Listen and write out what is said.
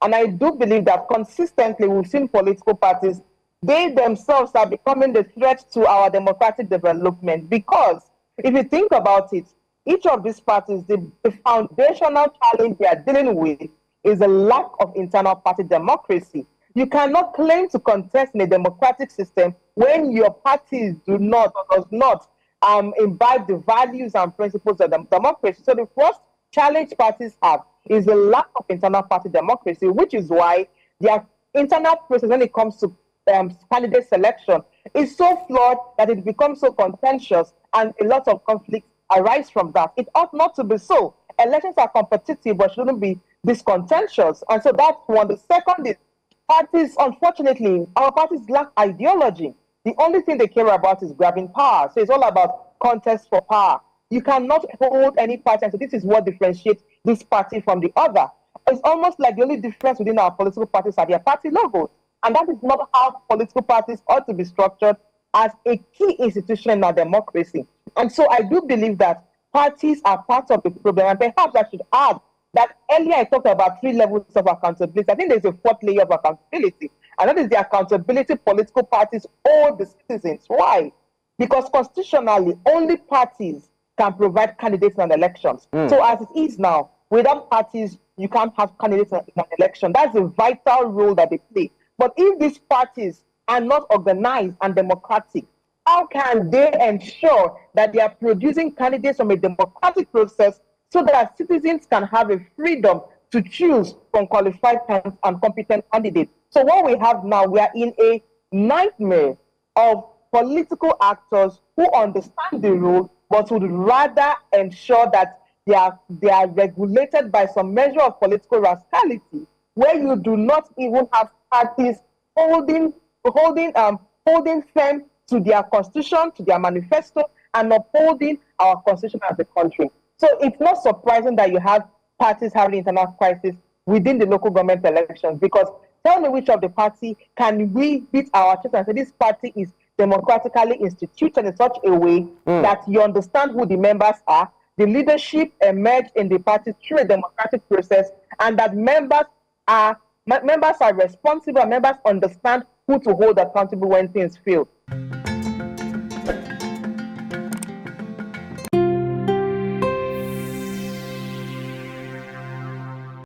And I do believe that consistently we've seen political parties, they themselves are becoming the threat to our democratic development. Because if you think about it, each of these parties, the foundational challenge they are dealing with is a lack of internal party democracy. You cannot claim to contest in a democratic system when your parties do not or does not imbibe the values and principles of the democracy. So the first challenge parties have is the lack of internal party democracy, which is why their internal process when it comes to candidate selection is so flawed that it becomes so contentious and a lot of conflicts arise from that. It ought not to be so. Elections are competitive but shouldn't be this contentious. And so that's one. The second is parties, unfortunately, our parties lack ideology. The only thing they care about is grabbing power. So it's all about contest for power. You cannot hold any party and say this is what differentiates this party from the other. It's almost like the only difference within our political parties are their party logos. And that is not how political parties ought to be structured as a key institution in our democracy. And so I do believe that parties are part of the problem. And perhaps I should add that earlier I talked about 3 levels of accountability. I think there's a 4th layer of accountability. And that is the accountability political parties owe the citizens. Why? Because constitutionally, only parties can provide candidates in elections. So as it is now, without parties, you can't have candidates in an election. That's a vital role that they play. But if these parties are not organized and democratic, how can they ensure that they are producing candidates from a democratic process so that citizens can have a freedom to choose from qualified and competent candidates? So what we have now, we are in a nightmare of political actors who understand the rule but would rather ensure that they are regulated by some measure of political rascality, where you do not even have parties holding firm to their constitution, to their manifesto, and upholding our constitution as a country. So it's not surprising that you have parties having internal crisis within the local government elections, because tell me which of the party can we beat our chest and say this party is democratically instituted in such a way that you understand who the members are, the leadership emerged in the party through a democratic process, and that members are responsible and members understand who to hold accountable when things fail.